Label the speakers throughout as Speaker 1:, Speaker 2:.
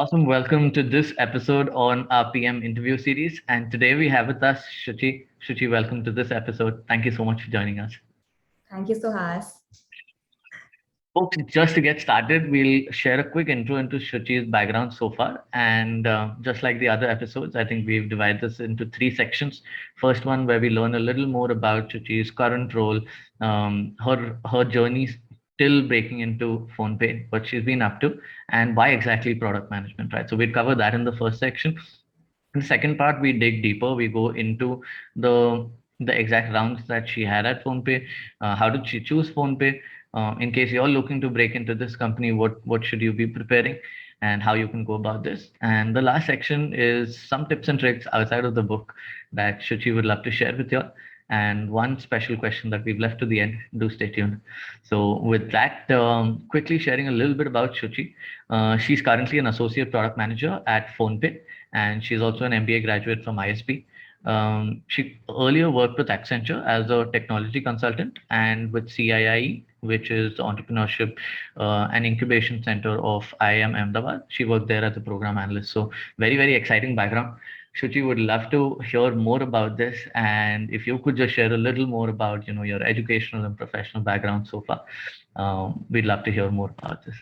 Speaker 1: Awesome. Welcome to this episode on our PM interview series. And today we have with us Shuchi. Shuchi, welcome to this episode. Thank you so much for joining us.
Speaker 2: Thank you, Suhas.
Speaker 1: Folks, just to get started, we'll share a quick intro into Shuchi's background so far. And just like the other episodes, I think we've divided this into three sections. First one, where we learn a little more about Shuchi's current role, her journey till breaking into PhonePe, what she's been up to, and why exactly product management, right? So we'd cover that in the first section. In the second part, we dig deeper. We go into the the exact rounds that she had at PhonePe. How did she choose PhonePe? In case you're looking to break into this company, what should you be preparing, and how you can go about this? And the last section is some tips and tricks outside of the book that Shuchi would love to share with you all. And one special question that we've left to the end. Do stay tuned. So with that, quickly sharing a little bit about Shuchi. She's currently an associate product manager at PhonePe, and she's also an MBA graduate from ISB. She earlier worked with Accenture as a technology consultant and with CIIE, which is the Entrepreneurship and Incubation Center of IIM Ahmedabad. She worked there as a program analyst. So very, very exciting background. Shuchi would love to hear more about this, and if you could just share a little more about your educational and professional background so far, we'd love to hear more about this.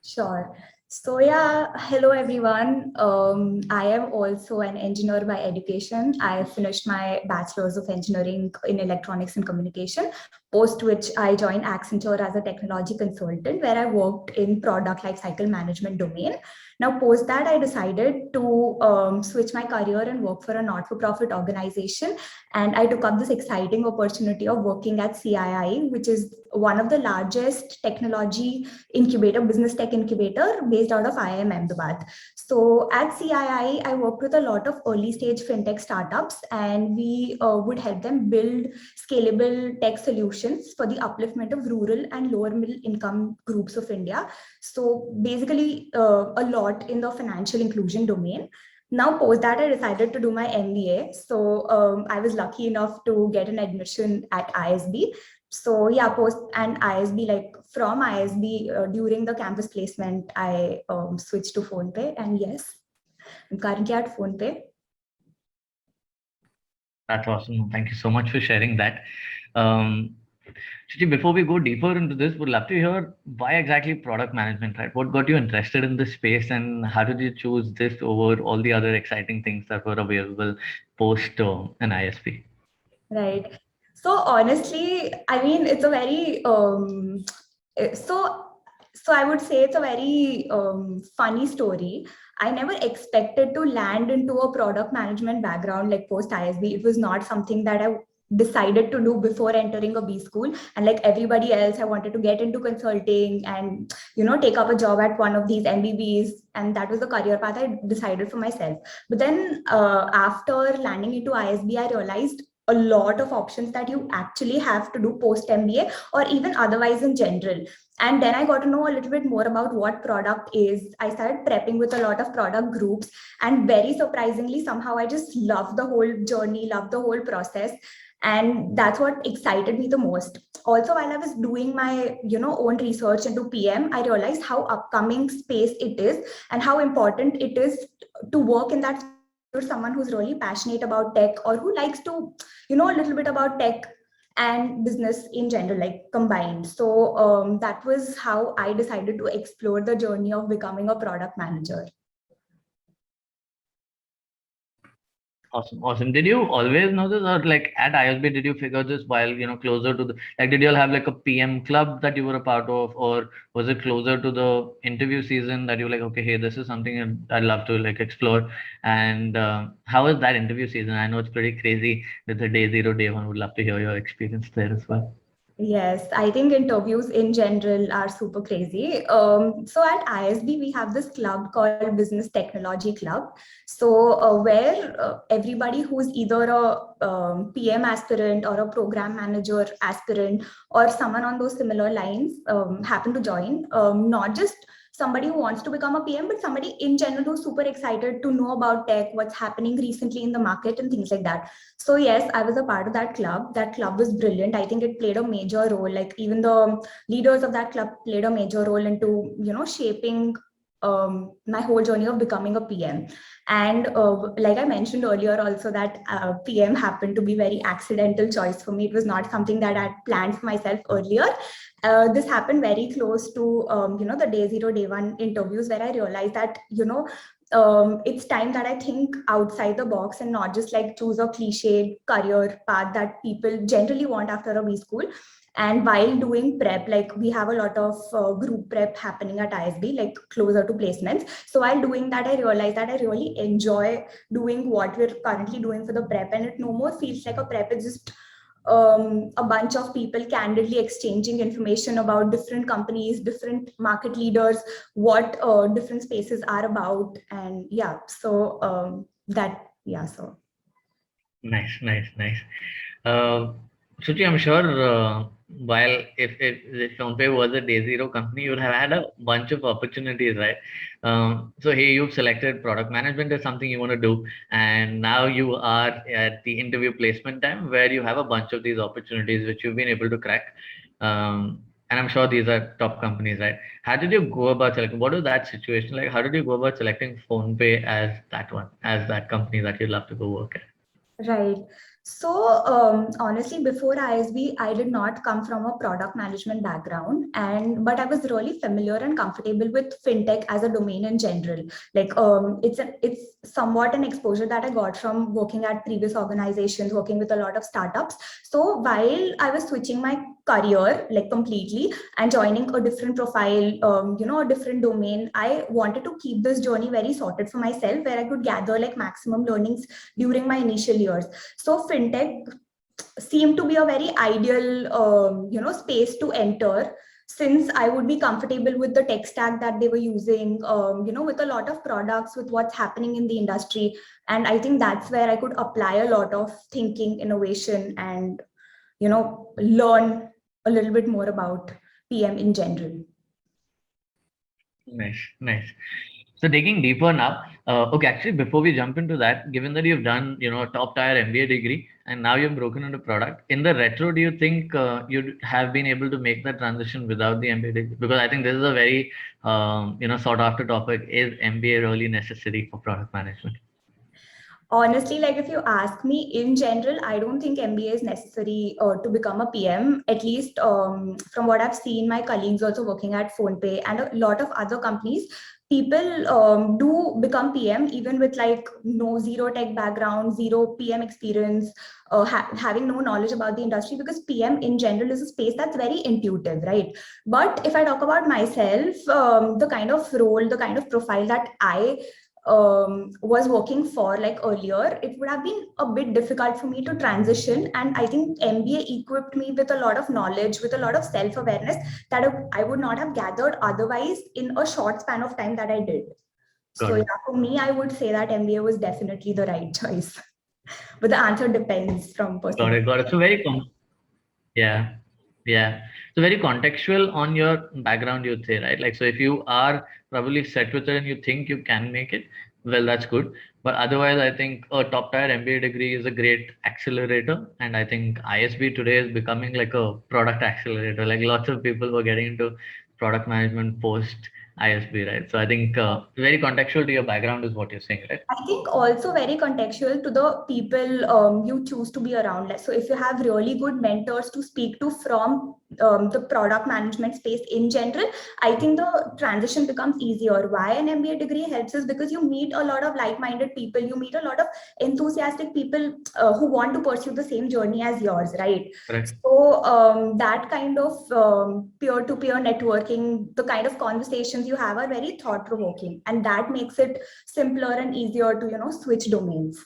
Speaker 2: Sure. So yeah, hello everyone. I am also an engineer by education. I finished my Bachelor's of Engineering in Electronics and Communication, post which I joined Accenture as a technology consultant, where I worked in product lifecycle management domain. Now, post that, I decided to switch my career and work for a not-for-profit organization. And I took up this exciting opportunity of working at CII, which is one of the largest technology incubator, business tech incubator based out of IIM Ahmedabad. So at CII, I worked with a lot of early stage fintech startups, and we would help them build scalable tech solutions for the upliftment of rural and lower middle income groups of India. So basically, a lot in the financial inclusion domain. Now, post that, I decided to do my MBA. So I was lucky enough to get an admission at ISB. So yeah, post and ISB, like from ISB during the campus placement, I switched to PhonePe, and yes, I'm currently at PhonePe.
Speaker 1: That's awesome. Thank you so much for sharing that. Shruti, before we go deeper into this, would love to hear why exactly product management, right? What got you interested in this space, and how did you choose this over all the other exciting things that were available post an ISP?
Speaker 2: Right. So honestly, I mean, it's a very so I would say it's a very funny story. I never expected to land into a product management background like post ISB. It was not something that I decided to do before entering a B school. And like everybody else, I wanted to get into consulting and take up a job at one of these MBBs. And that was the career path I decided for myself. But then after landing into ISB, I realized a lot of options that you actually have to do post MBA or even otherwise in general. And then I got to know a little bit more about what product is. I started prepping with a lot of product groups, and very surprisingly, somehow I just love the whole journey, love the whole process. And that's what excited me the most. Also, while I was doing my own research into PM, I realized how upcoming space it is and how important it is to work in that. Or someone who's really passionate about tech, or who likes to a little bit about tech and business in general, like combined. So that was how I decided to explore the journey of becoming a product manager.
Speaker 1: Awesome, awesome. Did you always know this, or like at ISB, did you figure this while closer to the like? Did you all have like a PM club that you were a part of, or was it closer to the interview season that you were like, okay, hey, this is something I'd love to like explore? And how was that interview season? I know it's pretty crazy with the day zero, day one. Would love to hear your experience there as well.
Speaker 2: Yes, I think interviews in general are super crazy. So at ISB, we have this club called Business Technology Club. So where everybody who's either a PM aspirant or a program manager aspirant or someone on those similar lines happen to join. Not just somebody who wants to become a PM, but somebody in general who's super excited to know about tech, what's happening recently in the market and things like that. So yes, I was a part of that club. That club was brilliant. I think it played a major role. Like even the leaders of that club played a major role into, shaping my whole journey of becoming a PM. And like I mentioned earlier also that PM happened to be very accidental choice for me. It was not something that I had planned for myself earlier. This happened very close to, the day zero, day one interviews where I realized that, it's time that I think outside the box and not just like choose a cliched career path that people generally want after a B school. And while doing prep, like we have a lot of group prep happening at ISB, like closer to placements. So while doing that, I realized that I really enjoy doing what we're currently doing for the prep. And it no more feels like a prep, it's just a bunch of people candidly exchanging information about different companies, different market leaders, what different spaces are about. And yeah, so so.
Speaker 1: Nice. Suchi, I'm sure while if PhonePe was a day zero company, you would have had a bunch of opportunities, right? So here you've selected product management as something you want to do, and now you are at the interview placement time where you have a bunch of these opportunities which you've been able to crack. And I'm sure these are top companies, right? How did you go about selecting? What was that situation like? How did you go about selecting PhonePe as that one, as that company that you'd love to go work at?
Speaker 2: Right. So honestly, before ISB, I did not come from a product management background, but I was really familiar and comfortable with fintech as a domain in general. Like it's somewhat an exposure that I got from working at previous organizations, working with a lot of startups. So while I was switching my career like completely and joining a different profile, a different domain, I wanted to keep this journey very sorted for myself, where I could gather like maximum learnings during my initial years. So fintech seemed to be a very ideal, space to enter, since I would be comfortable with the tech stack that they were using, with a lot of products, with what's happening in the industry. And I think that's where I could apply a lot of thinking, innovation, and, learn a little bit more about PM in general.
Speaker 1: Nice. So digging deeper now, okay, actually, before we jump into that, given that you've done, a top tier MBA degree and now you've broken into product, in the retro, do you think you'd have been able to make that transition without the MBA degree? Because I think this is a very, sought after topic. Is MBA really necessary for product management?
Speaker 2: Honestly, like if you ask me in general, I don't think MBA is necessary to become a PM. At least from what I've seen, my colleagues also working at PhonePe and a lot of other companies, people do become PM even with like no zero tech background, zero PM experience, having no knowledge about the industry, because PM in general is a space that's very intuitive, right? But if I talk about myself, the kind of role, the kind of profile that I was working for like earlier, it would have been a bit difficult for me to transition. And I think MBA equipped me with a lot of knowledge, with a lot of self-awareness that I would not have gathered otherwise in a short span of time that I did.
Speaker 1: Got
Speaker 2: So
Speaker 1: it.
Speaker 2: yeah, for me, I would say that MBA was definitely the right choice. But the answer depends from person to
Speaker 1: Got it. So very yeah, yeah. So very contextual on your background, you'd say, right? Like, so if you are probably set with it and you think you can make it, well, that's good. But otherwise, I think a top tier MBA degree is a great accelerator. And I think ISB today is becoming like a product accelerator. Like lots of people were getting into product management post ISB, right? So I think very contextual to your background is what you're saying, right?
Speaker 2: I think also very contextual to the people you choose to be around. Like, so if you have really good mentors to speak to from the product management space in general, I think the transition becomes easier. Why an MBA degree helps is because you meet a lot of like-minded people, you meet a lot of enthusiastic people who want to pursue the same journey as yours, right?
Speaker 1: Correct.
Speaker 2: So that kind of peer-to-peer networking, the kind of conversations you have are very thought-provoking, and that makes it simpler and easier to switch domains.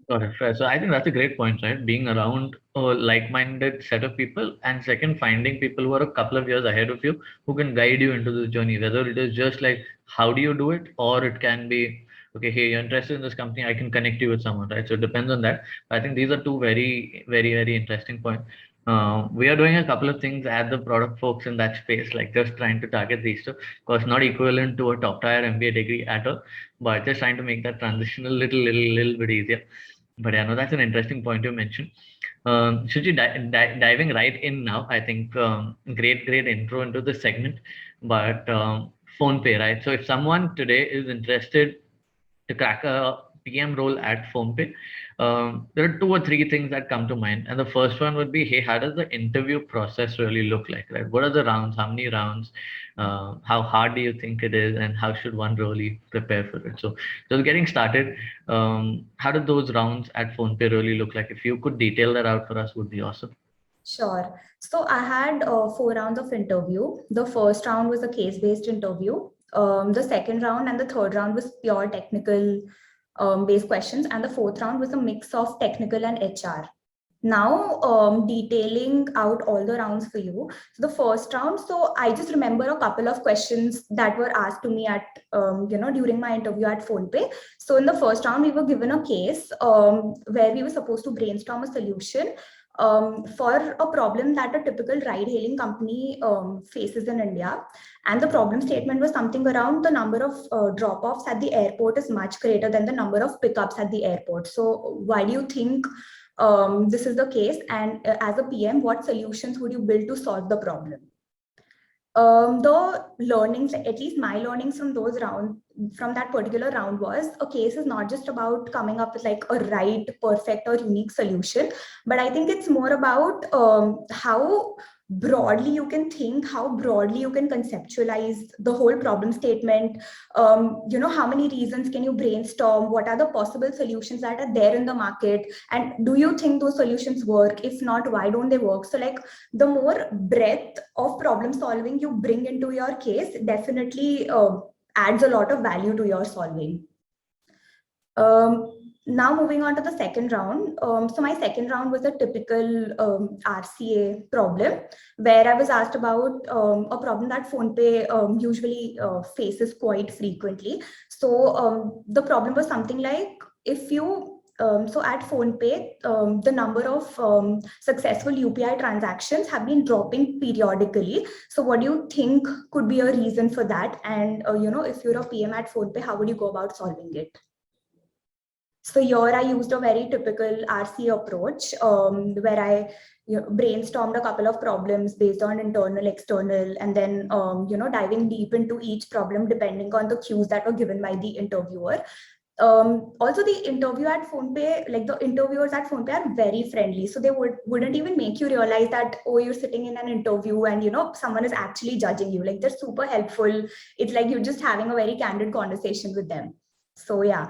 Speaker 1: Got it. Fair. So I think that's a great point, right? Being around a like-minded set of people, and second, finding people who are a couple of years ahead of you who can guide you into this journey. Whether it is just like how do you do it, or it can be okay. Hey, you're interested in this company, I can connect you with someone, right? So it depends on that. I think these are two very interesting points. We are doing a couple of things at the product folks in that space, like just trying to target these two. Of course, not equivalent to a top tier MBA degree at all, but just trying to make that transition a little bit easier. But yeah, no, that's an interesting point you mentioned. Shuji, diving right in now, I think great intro into this segment. But PhonePe, right? So if someone today is interested to crack a PM role at PhonePe, there are two or three things that come to mind. And the first one would be, hey, how does the interview process really look like, right? What are the rounds? How many rounds? How hard do you think it is? And how should one really prepare for it? So, just getting started, how do those rounds at PhonePe really look like? If you could detail that out for us, would be awesome.
Speaker 2: Sure. So I had 4 rounds of interview. The first round was a case-based interview. The second round and the third round was pure technical based questions, and the fourth round was a mix of technical and HR. Now, detailing out all the rounds for you. So the first round, so I just remember a couple of questions that were asked to me at, during my interview at PhonePe. So in the first round, we were given a case where we were supposed to brainstorm a solution for a problem that a typical ride-hailing company faces in India. And the problem statement was something around the number of drop-offs at the airport is much greater than the number of pickups at the airport. So why do you think this is the case? And as a PM, what solutions would you build to solve the problem? The learnings, at least my learnings from those rounds, from that particular round, was a case is not just about coming up with like a right, perfect, or unique solution, but I think it's more about how broadly you can think, how broadly you can conceptualize the whole problem statement. How many reasons can you brainstorm? What are the possible solutions that are there in the market? And do you think those solutions work? If not, why don't they work? So like the more breadth of problem solving you bring into your case definitely adds a lot of value to your solving. Now moving on to the second round. So my second round was a typical RCA problem where I was asked about a problem that PhonePe usually faces quite frequently. So the problem was something like, if you so at PhonePe, the number of successful UPI transactions have been dropping periodically. So what do you think could be a reason for that? And if you're a PM at PhonePe, how would you go about solving it? So here I used a very typical RC approach where I brainstormed a couple of problems based on internal, external, and then diving deep into each problem depending on the cues that were given by the interviewer. Also, the interview at PhonePe, like the interviewers at PhonePe are very friendly. So they wouldn't even make you realize that, oh, you're sitting in an interview and, someone is actually judging you. Like they're super helpful. It's like you're just having a very candid conversation with them. So yeah.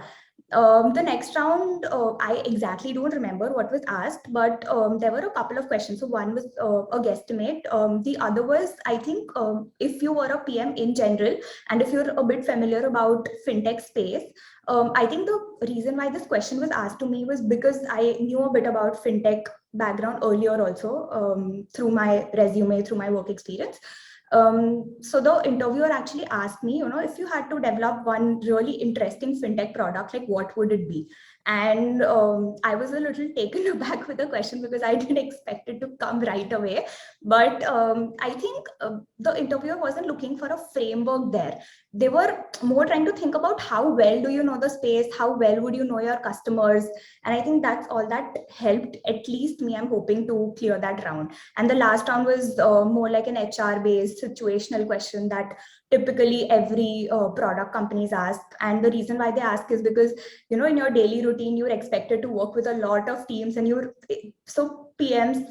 Speaker 2: The next round, I exactly don't remember what was asked, but there were a couple of questions. So one was a guesstimate. The other was, I think, if you were a PM in general, and if you're a bit familiar about fintech space, I think the reason why this question was asked to me was because I knew a bit about fintech background earlier also through my resume, through my work experience. So the interviewer actually asked me, if you had to develop one really interesting fintech product, like what would it be? And I was a little taken aback with the question because I didn't expect it to come right away. But I think the interviewer wasn't looking for a framework there. They were more trying to think about how well do you know the space, how well would you know your customers. And I think that's all that helped, at least me. I'm hoping to clear that round. And the last round was more like an HR based situational question that typically every product companies ask. And the reason why they ask is because, in your daily routine, you're expected to work with a lot of teams, and so PMs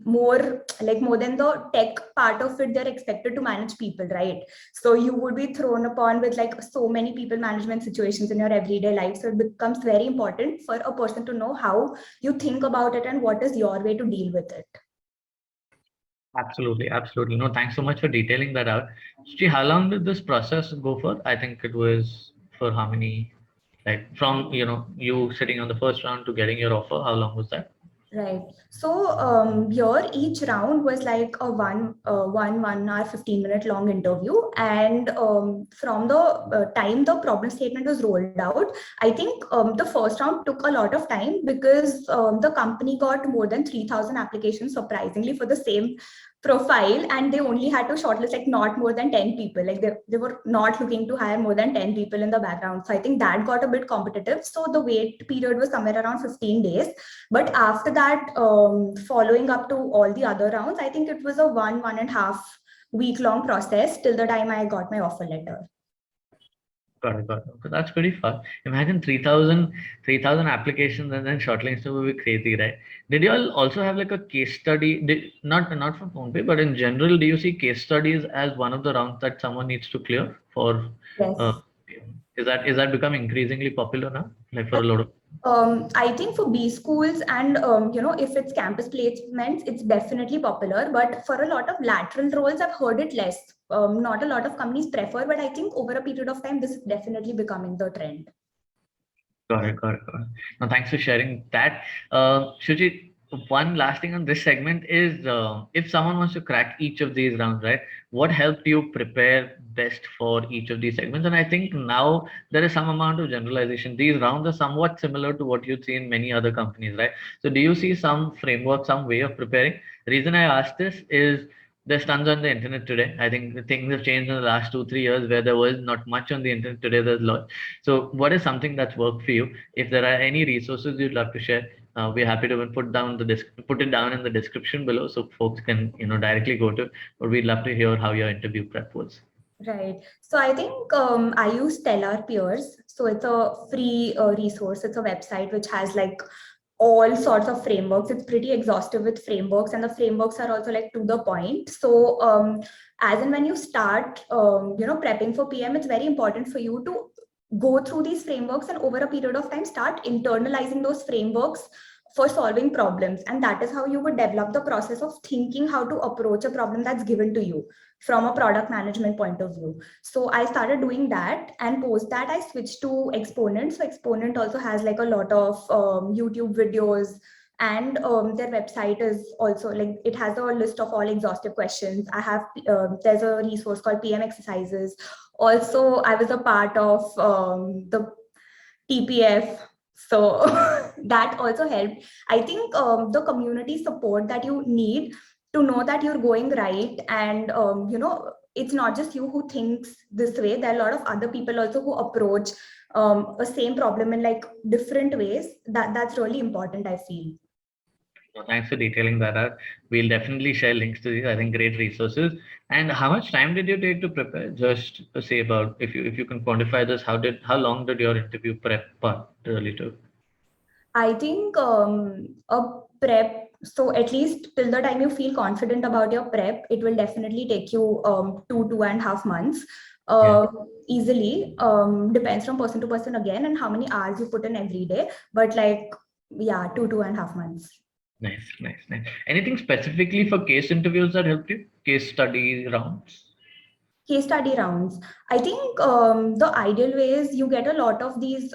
Speaker 2: more than the tech part of it, they're expected to manage people, right? So you would be thrown upon with like so many people management situations in your everyday life. So it becomes very important for a person to know how you think about it and what is your way to deal with it.
Speaker 1: Absolutely, absolutely. No, thanks so much for detailing that out. Sri, how long did this process go for? I think it was for how many, like from you sitting on the first round to getting your offer, how long was that?
Speaker 2: Right. So here each round was like a 1 hour 15-minute long interview, and from the time the problem statement was rolled out, I think the first round took a lot of time because the company got more than 3,000 applications surprisingly for the same profile, and they only had to shortlist like not more than 10 people. Like they were not looking to hire more than 10 people in the background. So I think that got a bit competitive. So the wait period was somewhere around 15 days. But after that, following up to all the other rounds, I think it was a 1.5 week-long process till the time I got my offer letter.
Speaker 1: Got it. Okay, that's pretty fast. Imagine 3,000 applications and then shortlisting would be crazy, right? Did you all also have like a case study? Not for PhonePe, but in general, do you see case studies as one of the rounds that someone needs to clear for? Uh,
Speaker 2: Yes.
Speaker 1: is that becoming increasingly popular now? Like for a lot of.
Speaker 2: I think for B schools and if it's campus placements, it's definitely popular. But for a lot of lateral roles, I've heard it less. Not a lot of companies prefer, but I think over a period of time, this is definitely becoming the trend.
Speaker 1: Got it. No, thanks for sharing that. Shujit, one last thing on this segment is if someone wants to crack each of these rounds, right? What helped you prepare best for each of these segments? And I think now there is some amount of generalization. These rounds are somewhat similar to what you see in many other companies, right? So do you see some framework, some way of preparing? The reason I ask this is there's tons on the internet today. I think the things have changed in the last 2-3 years where there was not much on the internet. Today there's a lot. So, what is something that's worked for you? If there are any resources you'd love to share, we're happy to put it down in the description below, so folks can directly go to it. Or we'd love to hear how your interview prep was.
Speaker 2: Right. So I think I use Stellar Peers. So it's a free resource. It's a website which has like all sorts of frameworks. It's pretty exhaustive with frameworks, and the frameworks are also like to the point. So as and when you start, prepping for PM, it's very important for you to go through these frameworks and over a period of time start internalizing those frameworks for solving problems. And that is how you would develop the process of thinking how to approach a problem that's given to you from a product management point of view. So I started doing that, and post that I switched to Exponent. So Exponent also has like a lot of YouTube videos, and their website is also like, it has a list of all exhaustive questions. I have there's a resource called PM exercises. Also, I was a part of the TPF, so that also helped. I think the community support that you need to know that you're going right, and it's not just you who thinks this way. There are a lot of other people also who approach a same problem in like different ways. That's really important, I feel.
Speaker 1: So thanks for detailing that out. We'll definitely share links to these. I think great resources. And how much time did you take to prepare? Just to say about if you can quantify this, how long did your interview prep part really took?
Speaker 2: I think a prep, so at least till the time you feel confident about your prep, it will definitely take you 2.5 months
Speaker 1: Yeah.
Speaker 2: easily. Depends from person to person again, and how many hours you put in every day. But like, yeah, 2.5 months.
Speaker 1: Nice. Anything specifically for case interviews that helped you? Case study rounds?
Speaker 2: Case study rounds. I think the ideal way is you get a lot of these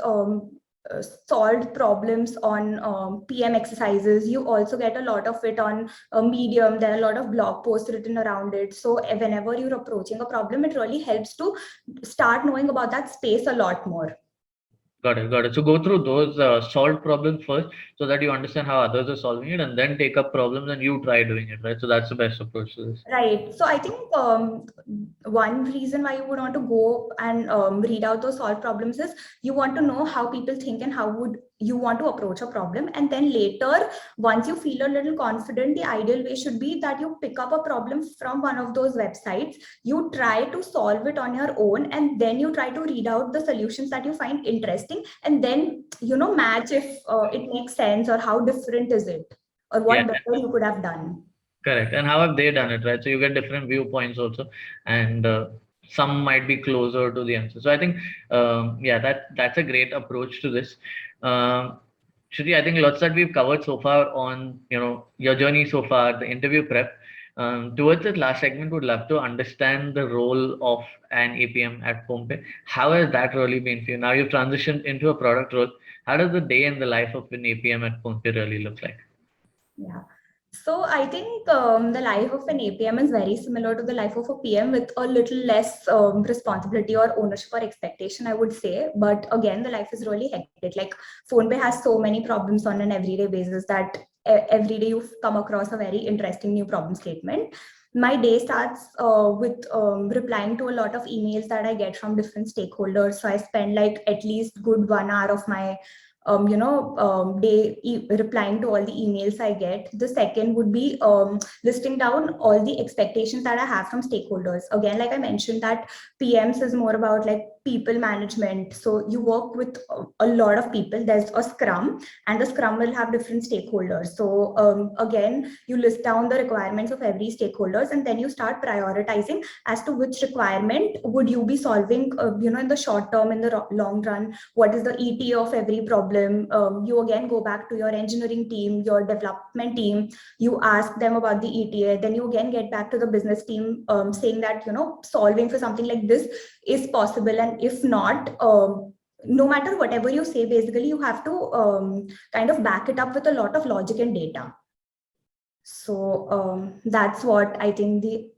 Speaker 2: solved problems on PM exercises. You also get a lot of it on Medium. There are a lot of blog posts written around it. So whenever you're approaching a problem, it really helps to start knowing about that space a lot more.
Speaker 1: Got it. So go through those solved problems first so that you understand how others are solving it, and then take up problems and you try doing it, right? So that's the best approach to this.
Speaker 2: Right. So I think one reason why you would want to go and read out those solved problems is you want to know how people think and how would you want to approach a problem. And then later, once you feel a little confident, the ideal way should be that you pick up a problem from one of those websites, you try to solve it on your own, and then you try to read out the solutions that you find interesting, and then, match if it makes sense or how different is it or
Speaker 1: Yeah,
Speaker 2: what better you could have done.
Speaker 1: correct. And how have they done it, right? So you get different viewpoints also, and some might be closer to the answer. So I think, yeah, that's a great approach to this. Shruti, I think lots that we've covered so far on your journey so far, the interview prep. Towards the last segment, would love to understand the role of an APM at PhonePe. How has that really been for you? Now you've transitioned into a product role. How does the day in the life of an APM at PhonePe really look like?
Speaker 2: Yeah. So I think the life of an APM is very similar to the life of a PM with a little less responsibility or ownership or expectation, I would say. But again, the life is really hectic. Like PhonePe has so many problems on an everyday basis that every day you come across a very interesting new problem statement. My day starts with replying to a lot of emails that I get from different stakeholders. So I spend like at least good 1 hour of my replying to all the emails I get. The second would be listing down all the expectations that I have from stakeholders. Again, like I mentioned, that PMs is more about like people management. So you work with a lot of people. There's a scrum, and the scrum will have different stakeholders. So again, you list down the requirements of every stakeholders, and then you start prioritizing as to which requirement would you be solving, in the short term, in the long run. What is the ETA of every problem? You again go back to your engineering team, your development team, you ask them about the ETA, then you again get back to the business team, saying that, solving for something like this is possible. And if not, no matter whatever you say, basically you have to kind of back it up with a lot of logic and data. So that's what I think the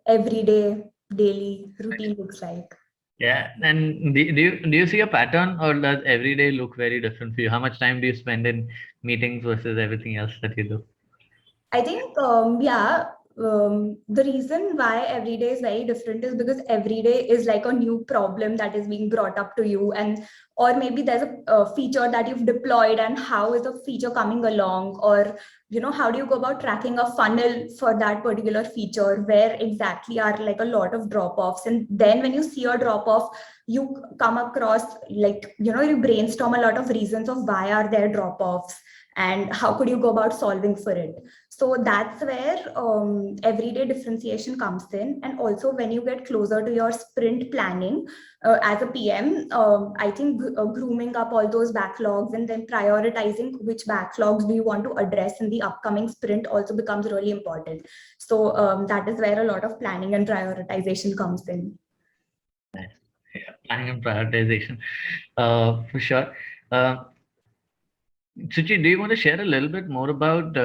Speaker 2: everyday daily routine looks like.
Speaker 1: Yeah, and do you see a pattern, or does every day look very different for you? How much time do you spend in meetings versus everything else that you do?
Speaker 2: I think, the reason why every day is very different is because every day is like a new problem that is being brought up to you, and or maybe there's a feature that you've deployed, and how is the feature coming along, or how do you go about tracking a funnel for that particular feature, where exactly are like a lot of drop-offs. And then when you see a drop-off, you come across, like, you brainstorm a lot of reasons of why are there drop-offs and how could you go about solving for it. So that's where everyday differentiation comes in. And also when you get closer to your sprint planning as a PM, I think grooming up all those backlogs and then prioritizing which backlogs do you want to address in the upcoming sprint also becomes really important. So that is where a lot of planning and prioritization comes in.
Speaker 1: Nice. Yeah, planning and prioritization, for sure. Suchi, do you want to share a little bit more about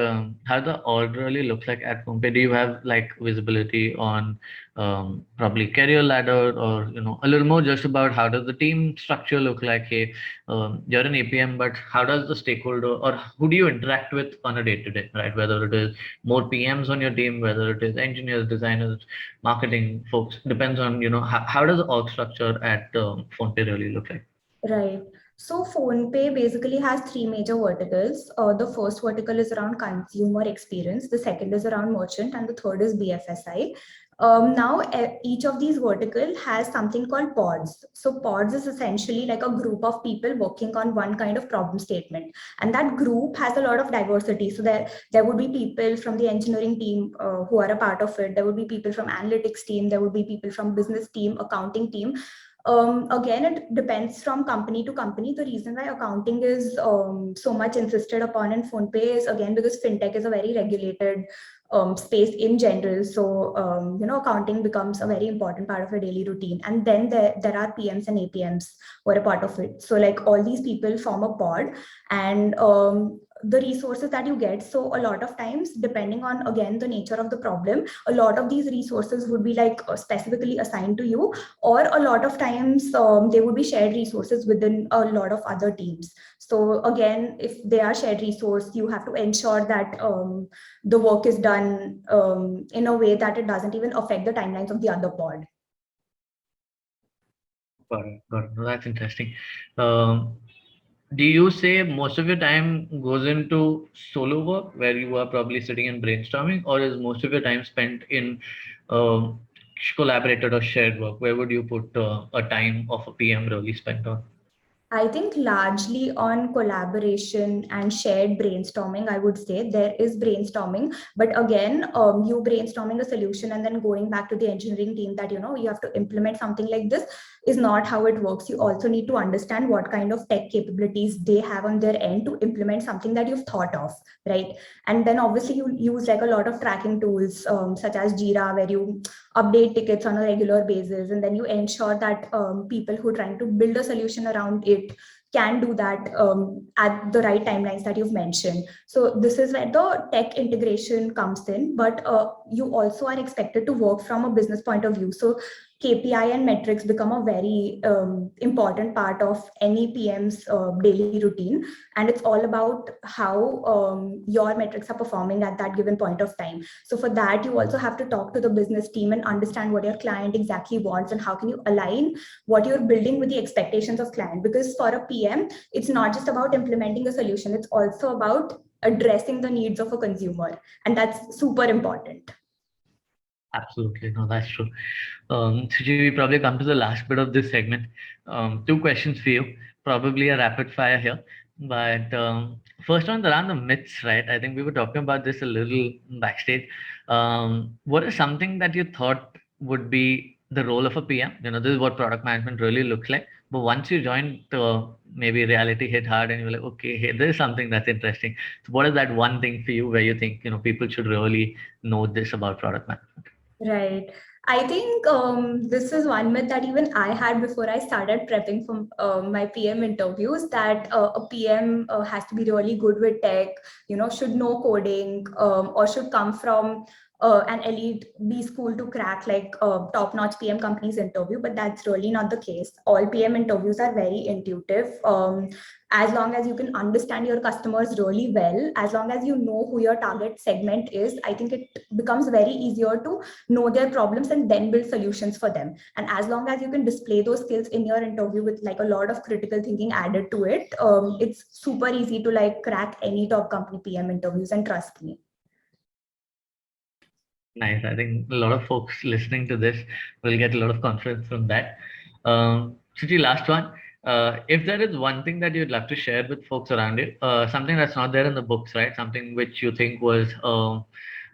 Speaker 1: how the org really looks like at PhonePe? Do you have like visibility on probably career ladder, or a little more just about how does the team structure look like? Hey, you're an APM, but how does the stakeholder, or who do you interact with on a day-to-day, right? Whether it is more PMs on your team, whether it is engineers, designers, marketing folks, depends on how does the org structure at PhonePe really look like?
Speaker 2: Right. So PhonePe basically has three major verticals. The first vertical is around consumer experience, the second is around merchant, and the third is BFSI. Now, each of these vertical has something called pods. So pods is essentially like a group of people working on one kind of problem statement. And that group has a lot of diversity. So there would be people from the engineering team who are a part of it. There would be people from analytics team. There would be people from business team, accounting team. Again, it depends from company to company. The reason why accounting is so much insisted upon in PhonePe is again because fintech is a very regulated space in general. So, accounting becomes a very important part of a daily routine. And then there are PMs and APMs who are a part of it. So like all these people form a pod, and the resources that you get. So a lot of times, depending on, again, the nature of the problem, a lot of these resources would be like specifically assigned to you, or a lot of times they would be shared resources within a lot of other teams. So again, if they are shared resource, you have to ensure that the work is done in a way that it doesn't even affect the timelines of the other pod.
Speaker 1: Got it. Got it. No, that's interesting. Do you say most of your time goes into solo work where you are probably sitting and brainstorming, or is most of your time spent in um, collaborated or shared work? Where would you put a time of a PM really spent on?
Speaker 2: I think largely on collaboration and shared brainstorming, I would say there is brainstorming, but again, you brainstorming a solution and then going back to the engineering team that, you have to implement something like this is not how it works. You also need to understand what kind of tech capabilities they have on their end to implement something that you've thought of, right? And then obviously you use like a lot of tracking tools such as Jira, where you update tickets on a regular basis, and then you ensure that people who are trying to build a solution around it can do that at the right timelines that you've mentioned. So this is where the tech integration comes in, but you also are expected to work from a business point of view. So KPI and metrics become a very important part of any PM's daily routine. And it's all about how your metrics are performing at that given point of time. So for that, you also have to talk to the business team and understand what your client exactly wants and how can you align what you're building with the expectations of client. Because for a PM, it's not just about implementing a solution, it's also about addressing the needs of a consumer. And that's super important.
Speaker 1: Absolutely. No, that's true. Suji, we probably come to the last bit of this segment. Two questions for you, probably a rapid fire here. But first one around the myths, right? I think we were talking about this a little backstage. What is something that you thought would be the role of a PM? This is what product management really looks like. But once you joined, maybe reality hit hard and you're like, okay, hey, this is something that's interesting. So what is that one thing for you where you think, people should really know this about product management?
Speaker 2: Right. I think this is one myth that even I had before I started prepping for my PM interviews, that a PM has to be really good with tech, should know coding, or should come from an elite B school to crack like top-notch PM companies interview. But that's really not the case. All PM interviews are very intuitive. As long as you can understand your customers really well, as long as you know who your target segment is, I think it becomes very easier to know their problems and then build solutions for them. And as long as you can display those skills in your interview with like a lot of critical thinking added to it, it's super easy to like crack any top company PM interviews, and trust me.
Speaker 1: Nice. I think a lot of folks listening to this will get a lot of confidence from that. Suji, last one. If there is one thing that you'd love to share with folks around you, something that's not there in the books, right? Something which you think was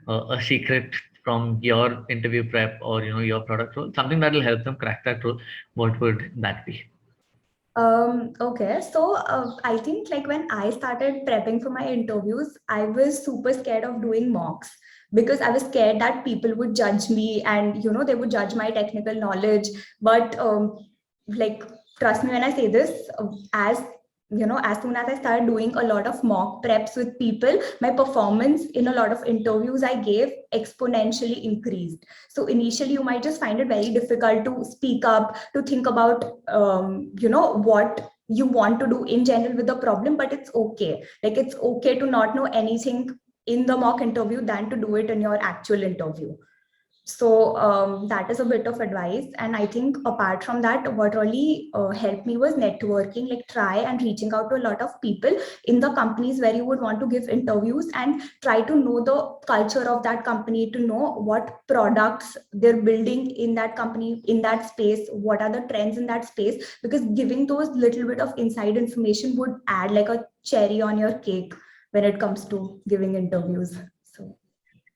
Speaker 1: a secret from your interview prep or your product role, something that will help them crack that role, what would that be?
Speaker 2: Okay, so I think like when I started prepping for my interviews, I was super scared of doing mocks because I was scared that people would judge me and they would judge my technical knowledge. But like, trust me when I say this, as soon as I started doing a lot of mock preps with people, my performance in a lot of interviews I gave exponentially increased. So initially, you might just find it very difficult to speak up, to think about, what you want to do in general with the problem, but it's okay. Like, it's okay to not know anything in the mock interview than to do it in your actual interview. So that is a bit of advice. And I think apart from that, what really helped me was networking, like try and reaching out to a lot of people in the companies where you would want to give interviews, and try to know the culture of that company, to know what products they're building in that company, in that space, what are the trends in that space, because giving those little bit of inside information would add like a cherry on your cake when it comes to giving interviews. So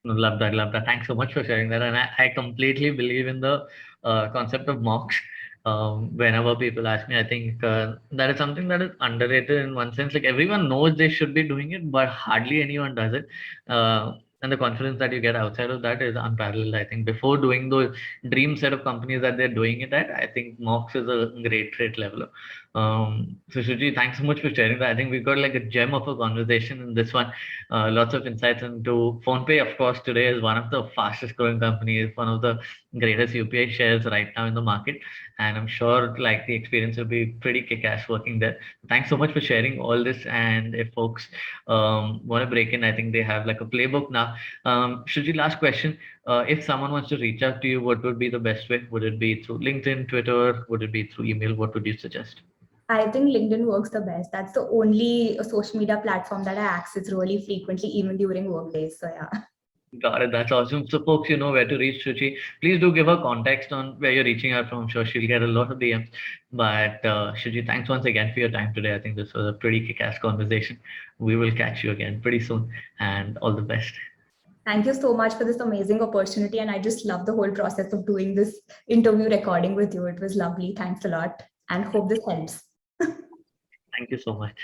Speaker 1: Love that, love that. Thanks so much for sharing that. And I completely believe in the concept of mocks. Whenever people ask me, I think that is something that is underrated in one sense. Like, everyone knows they should be doing it, but hardly anyone does it. And the confidence that you get outside of that is unparalleled. I think before doing those dream set of companies that they're doing it at, I think mocks is a great leveler. So Suji, thanks so much for sharing that. I think we got like a gem of a conversation in this one. Lots of insights into PhonePe. Of course, today is one of the fastest growing companies, one of the greatest UPI shares right now in the market, and I'm sure like the experience will be pretty kick-ass working there. Thanks so much for sharing all this. And if folks want to break in, I think they have like a playbook now. Suji, last question. If someone wants to reach out to you, what would be the best way? Would it be through LinkedIn, Twitter? Would it be through email? What would you suggest?
Speaker 2: I think LinkedIn works the best. That's the only social media platform that I access really frequently, even during work days. So yeah.
Speaker 1: Got it. That's awesome. So, folks, you know where to reach Suchi. Please do give her context on where you're reaching out from. I'm sure she'll get a lot of DMs. But, Suchi, thanks once again for your time today. I think this was a pretty kick ass conversation. We will catch you again pretty soon, and all the best.
Speaker 2: Thank you so much for this amazing opportunity. And I just love the whole process of doing this interview recording with you. It was lovely. Thanks a lot. And hope this helps.
Speaker 1: Thank you so much.